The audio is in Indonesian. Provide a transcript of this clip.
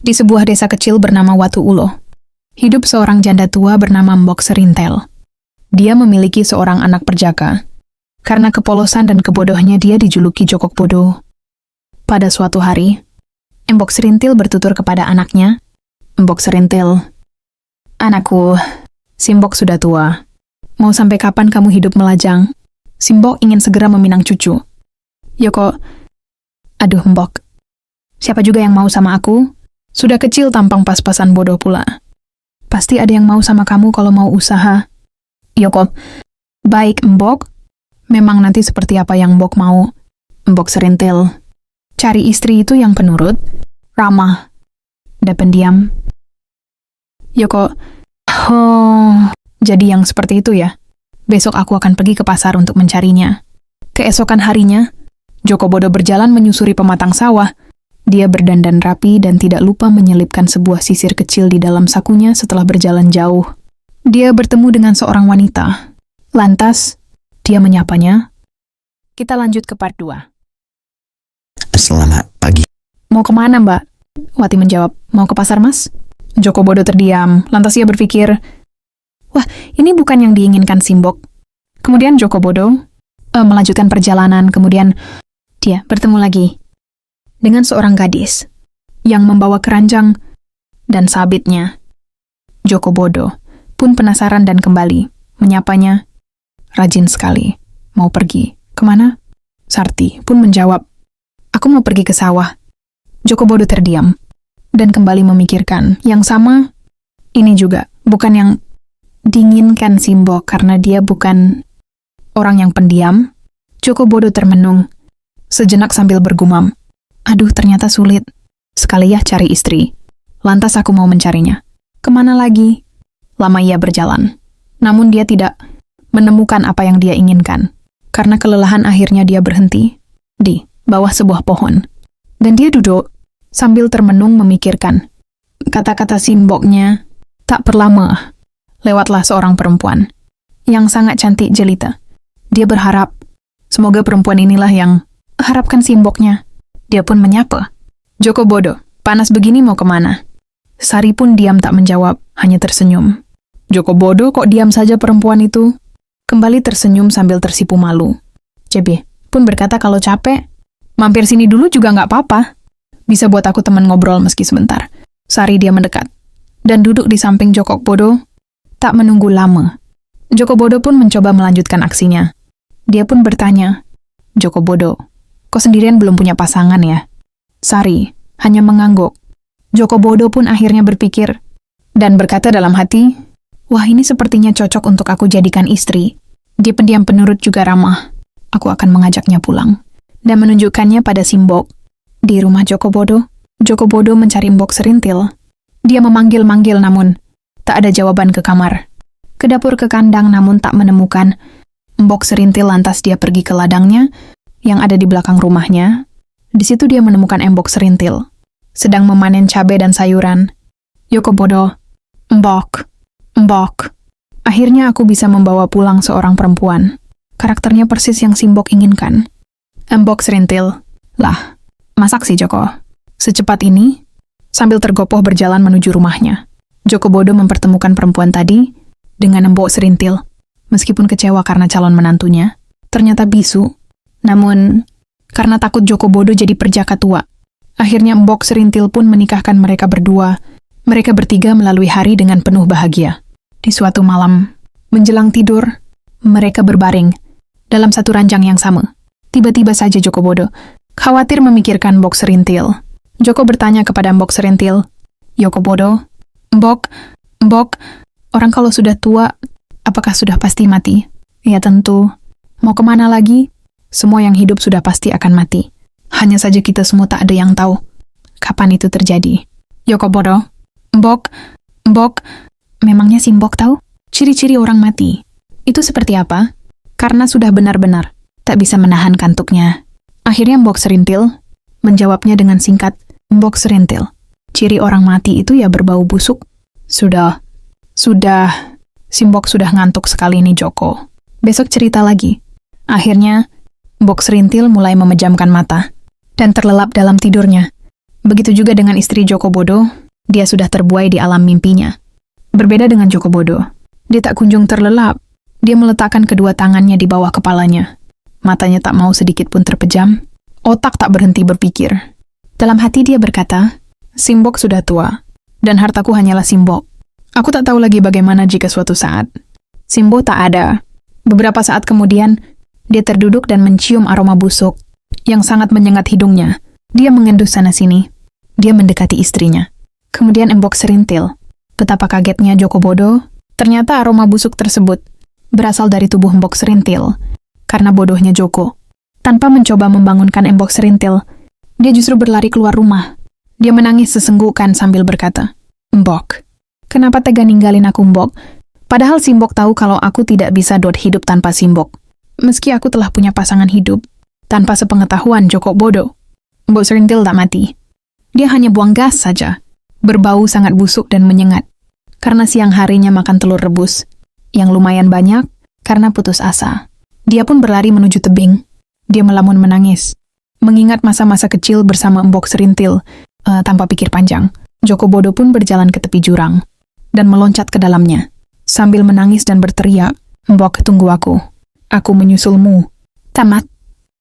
Di sebuah desa kecil bernama Watu Ulo, hidup seorang janda tua bernama Mbok Serintel. Dia memiliki seorang anak perjaka. Karena kepolosan dan kebodohnya dia dijuluki Jokok Bodoh. Pada suatu hari, Mbok Serintil bertutur kepada anaknya, "Mbok Serintil, anakku, Simbok sudah tua. Mau sampai kapan kamu hidup melajang? Simbok ingin segera meminang cucu." "Yoko, aduh Mbok, siapa juga yang mau sama aku? Sudah kecil tampang pas-pasan bodoh pula. Pasti ada yang mau sama kamu kalau mau usaha." "Yoko, baik Mbok. Memang nanti seperti apa yang Mbok mau." Mbok Serintil, "Cari istri itu yang penurut, ramah, dan pendiam." "Yoko, jadi yang seperti itu ya? Besok aku akan pergi ke pasar untuk mencarinya." Keesokan harinya, Joko Bodo berjalan menyusuri pematang sawah. Dia berdandan rapi dan tidak lupa menyelipkan sebuah sisir kecil di dalam sakunya setelah berjalan jauh. Dia bertemu dengan seorang wanita. Lantas, dia menyapanya. Kita lanjut ke part 2. "Selamat pagi." "Mau kemana, Mbak?" Wati menjawab, "Mau ke pasar, Mas?" Joko Bodo terdiam. Lantas ia berpikir, "Wah, ini bukan yang diinginkan Simbok." Kemudian Joko Bodo melanjutkan perjalanan. Kemudian dia bertemu lagi dengan seorang gadis yang membawa keranjang dan sabitnya. Joko Bodo pun penasaran dan kembali menyapanya. "Rajin sekali. Mau pergi kemana?" Sarti pun menjawab, "Aku mau pergi ke sawah." Joko Bodo terdiam dan kembali memikirkan yang sama. Ini juga bukan yang diinginkan Simbok karena dia bukan orang yang pendiam. Joko Bodo termenung sejenak sambil bergumam, "Aduh, ternyata sulit sekali ya cari istri. Lantas aku mau mencarinya kemana lagi?" Lama ia berjalan, namun dia tidak menemukan apa yang dia inginkan. Karena kelelahan akhirnya dia berhenti di bawah sebuah pohon. Dan dia duduk sambil termenung memikirkan kata-kata Simboknya. Tak berlama, lewatlah seorang perempuan yang sangat cantik jelita. Dia berharap, semoga perempuan inilah yang harapkan Simboknya. Dia pun menyapa, "Joko Bodo, panas begini mau kemana?" Sari pun diam tak menjawab, hanya tersenyum. Joko Bodo kok diam saja perempuan itu? Kembali tersenyum sambil tersipu malu. CB pun berkata kalau capek, "Mampir sini dulu juga nggak apa-apa. Bisa buat aku teman ngobrol meski sebentar." Sari dia mendekat dan duduk di samping Joko Bodo. Tak menunggu lama, Joko Bodo pun mencoba melanjutkan aksinya. Dia pun bertanya, "Joko Bodo, kok sendirian belum punya pasangan ya?" Sari hanya mengangguk. Joko Bodo pun akhirnya berpikir dan berkata dalam hati, "Wah, ini sepertinya cocok untuk aku jadikan istri. Dia pendiam penurut juga ramah. Aku akan mengajaknya pulang." Dan menunjukkannya pada Simbok. Di rumah Joko Bodo mencari Mbok Serintil. Dia memanggil-manggil namun tak ada jawaban ke kamar. Ke dapur ke kandang namun tak menemukan Mbok Serintil. Lantas dia pergi ke ladangnya yang ada di belakang rumahnya. Di situ dia menemukan Mbok Serintil sedang memanen cabai dan sayuran. "Joko Bodo, Mbok, akhirnya aku bisa membawa pulang seorang perempuan. Karakternya persis yang Simbok inginkan." Mbok Serintil, "Lah, masak sih Joko secepat ini?" Sambil tergopoh berjalan menuju rumahnya, Joko Bodo mempertemukan perempuan tadi dengan Mbok Serintil. Meskipun kecewa karena calon menantunya ternyata bisu, namun karena takut Joko Bodo jadi perjaka tua, akhirnya Mbok Serintil pun menikahkan mereka berdua. Mereka bertiga melalui hari dengan penuh bahagia. Di suatu malam, menjelang tidur, mereka berbaring dalam satu ranjang yang sama. Tiba-tiba saja Joko Bodo khawatir memikirkan Mbok Serintil. Joko bertanya kepada Mbok Serintil, "Joko Bodo, Mbok, orang kalau sudah tua, apakah sudah pasti mati?" "Ya tentu. Mau kemana lagi? Semua yang hidup sudah pasti akan mati. Hanya saja kita semua tak ada yang tahu kapan itu terjadi." "Joko Bodo, Mbok, memangnya Simbok tahu ciri-ciri orang mati itu seperti apa?" Karena sudah benar-benar tak bisa menahan kantuknya, akhirnya Mbok Serintil menjawabnya dengan singkat, "Mbok Serintil, ciri orang mati itu ya berbau busuk." Sudah, Simbok sudah ngantuk sekali nih Joko. Besok cerita lagi." Akhirnya, Mbok Serintil mulai memejamkan mata dan terlelap dalam tidurnya. Begitu juga dengan istri Joko Bodo, dia sudah terbuai di alam mimpinya. Berbeda dengan Joko Bodo, dia tak kunjung terlelap. Dia meletakkan kedua tangannya di bawah kepalanya. Matanya tak mau sedikit pun terpejam, otak tak berhenti berpikir. Dalam hati dia berkata, Simbok sudah tua, dan hartaku hanyalah Simbok. Aku tak tahu lagi bagaimana jika suatu saat Simbok tak ada. Beberapa saat kemudian, dia terduduk dan mencium aroma busuk yang sangat menyengat hidungnya. Dia mengendus sana-sini. Dia mendekati istrinya. Kemudian Embok serintil. Betapa kagetnya Joko Bodo, ternyata aroma busuk tersebut berasal dari tubuh Embok serintil. Karena bodohnya Joko, tanpa mencoba membangunkan Embok serintil, dia justru berlari keluar rumah. Dia menangis sesenggukan sambil berkata, Mbok, kenapa tega ninggalin aku Mbok? Padahal Simbok tahu kalau aku tidak bisa hidup tanpa Simbok. Meski aku telah punya pasangan hidup, tanpa sepengetahuan Joko Bodo, Mbok serintil tak mati. Dia hanya buang gas saja, berbau sangat busuk dan menyengat. Karena siang harinya makan telur rebus, yang lumayan banyak karena putus asa. Dia pun berlari menuju tebing. Dia melamun menangis, mengingat masa-masa kecil bersama Embok serintil. Tanpa pikir panjang, Joko Bodo pun berjalan ke tepi jurang dan meloncat ke dalamnya. Sambil menangis dan berteriak, Mbok, tunggu aku. Aku menyusulmu. Tamat.